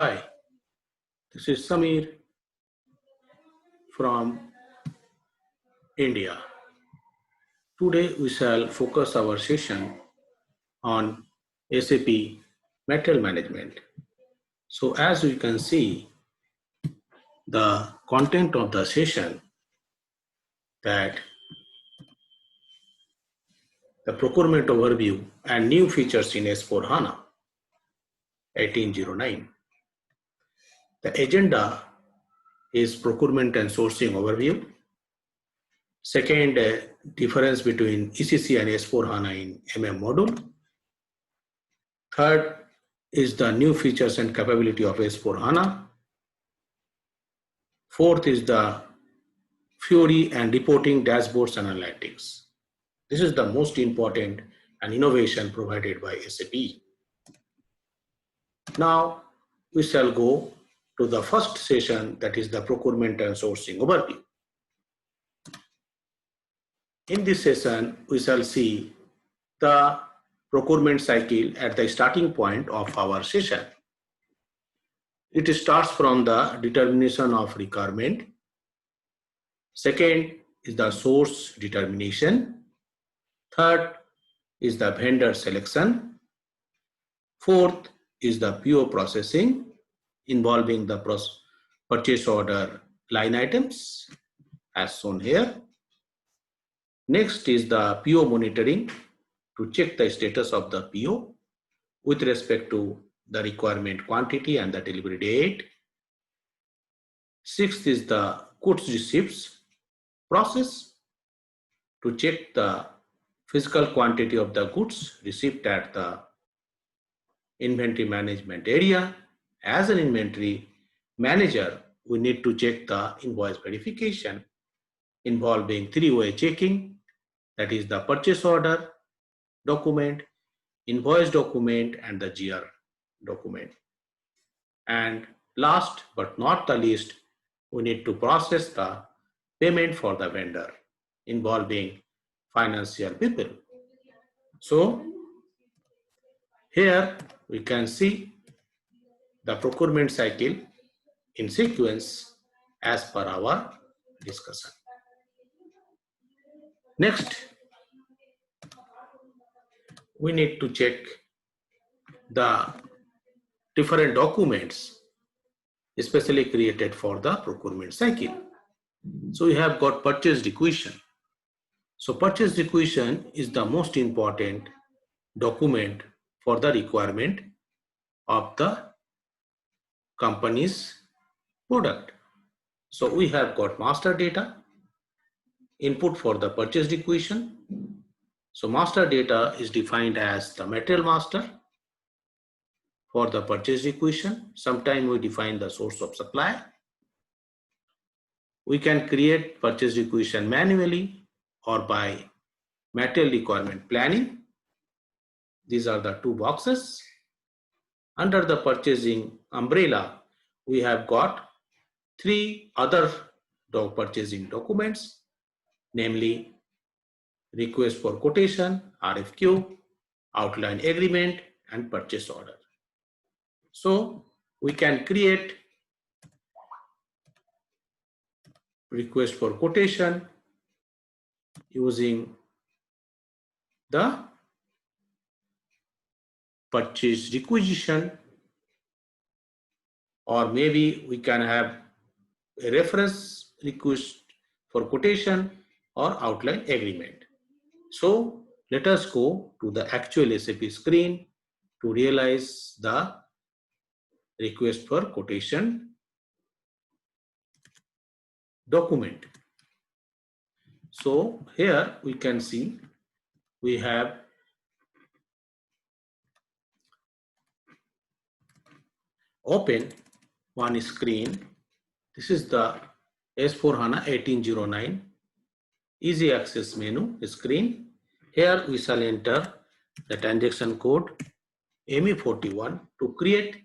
Hi, this is Samir from India. Today we shall focus our session on SAP Material Management. So as we can see, the content of the session that the procurement overview and new features in S4HANA 1809. The agenda is procurement and sourcing overview. Second, difference between ECC and S4HANA in MM module. Third is the new features and capability of S4HANA. Fourth is the Fiori and reporting dashboards and analytics. This is the most important and innovation provided by SAP. Now we shall go to the first session, that is the procurement and sourcing overview. In this session, we shall see the procurement cycle at the starting point of our session. It starts from the determination of requirement. Second is the source determination. Third is the vendor selection. Fourth is the PO processing involving the purchase order line items as shown here. Next is the PO monitoring to check the status of the PO with respect to the requirement quantity and the delivery date. Sixth is the goods receipts process to check the physical quantity of the goods received at the inventory management area. As an inventory manager, we need to check the invoice verification involving three-way checking, that is the purchase order document, invoice document, and the GR document. And last but not the least, we need to process the payment for the vendor involving financial people. So here we can see the procurement cycle in sequence as per our discussion. Next, we need to check the different documents especially created for the procurement cycle. So we have got purchase requisition. So purchase requisition is the most important document for the requirement of the company's product. So we have got master data, input for the purchase requisition. So master data is defined as the material master for the purchase requisition. Sometimes we define the source of supply. We can create purchase requisition manually or by material requirement planning. These are the two boxes. Under the purchasing umbrella, we have got three other purchasing documents, namely request for quotation, RFQ, outline agreement, and purchase order. So we can create request for quotation using the purchase requisition, or maybe we can have a reference request for quotation or outline agreement. So let us go to the actual SAP screen to realize the request for quotation document. So here we can see we have open one screen. This is the S4HANA 1809 easy access menu screen. Here we shall enter the transaction code ME41 to create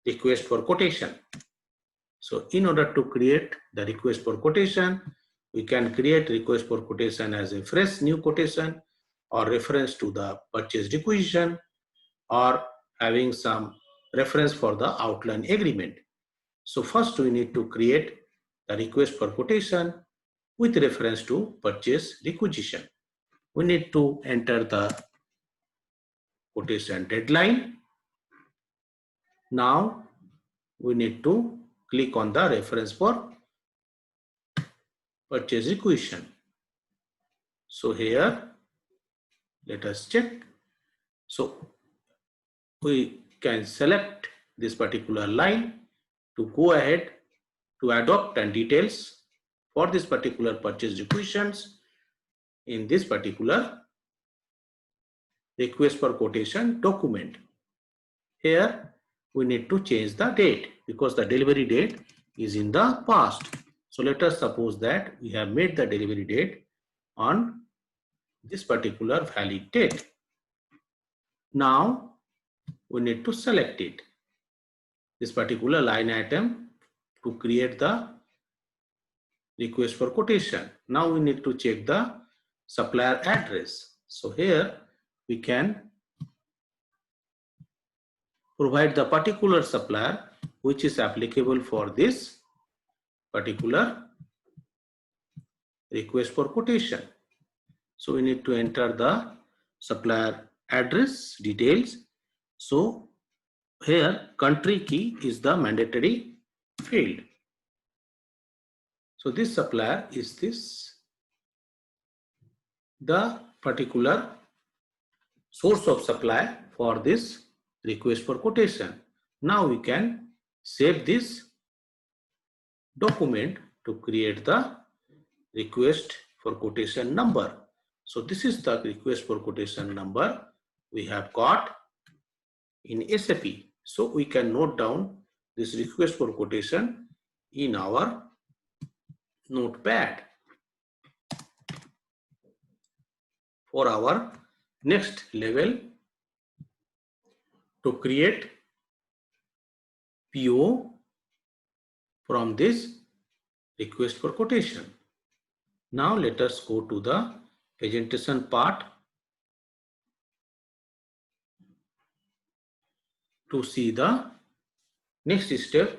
request for quotation. So in order to create the request for quotation, we can create request for quotation as a fresh new quotation or reference to the purchase requisition or having some reference for the outline agreement. So first we need to create the request for quotation with reference to purchase requisition. We need to enter the quotation deadline. Now we need to click on the reference for purchase requisition. So here, let us check. So we can select this particular line to go ahead to adopt and details for this particular purchase requisitions in this particular request for quotation document. Here we need to change the date because the delivery date is in the past. So let us suppose that we have made the delivery date on this particular valid date. Now we need to select it, this particular line item, to create the request for quotation. Now we need to check the supplier address. So here we can provide the particular supplier which is applicable for this particular request for quotation. So we need to enter the supplier address details. So here country key is the mandatory field. So this supplier is the particular source of supply for this request for quotation. Now we can save this document to create the request for quotation number. So this is the request for quotation number we have got in SAP. So we can note down this request for quotation in our notepad. For our next level, to create PO from this request for quotation. Now let us go to the presentation part to see the next step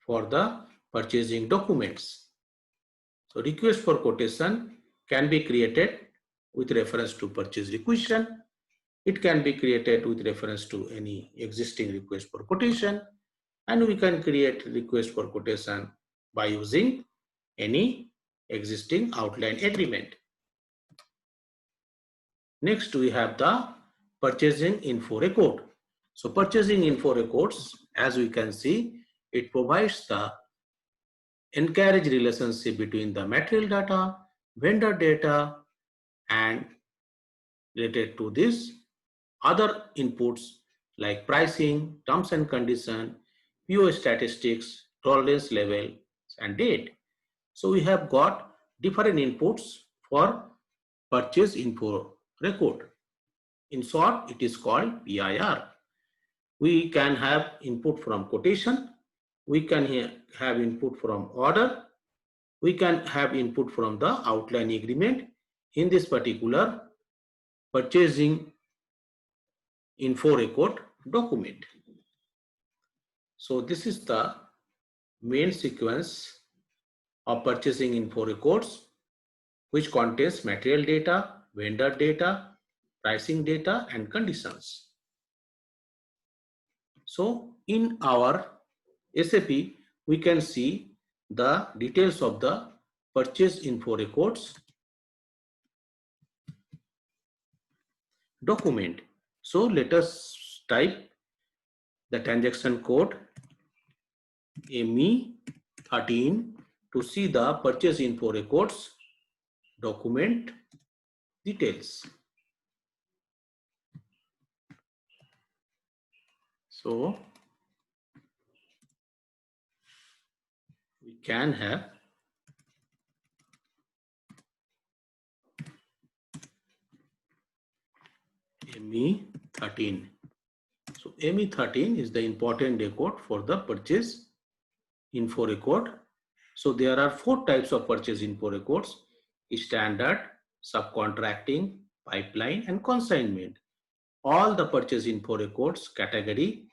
for the purchasing documents. So request for quotation can be created with reference to purchase requisition. It can be created with reference to any existing request for quotation, and we can create request for quotation by using any existing outline agreement. Next, we have the purchasing info record. So purchasing info records, as we can see, it provides the encourage relationship between the material data, vendor data, and related to this other inputs like pricing, terms and condition, PO statistics, tolerance level, and date. So we have got different inputs for purchase info record. In short, it is called PIR. We can have input from quotation. We can have input from order. We can have input from the outline agreement in this particular purchasing info record document. So this is the main sequence of purchasing info records, which contains material data, vendor data, pricing data, and conditions. So in our SAP, we can see the details of the purchase info records document. So let us type the transaction code ME13 to see the purchase info records document details. So we can have ME13. So ME13 is the important record for the purchase info record. So there are 4 types of purchase info records: standard, subcontracting, pipeline, and consignment. All the purchase info records category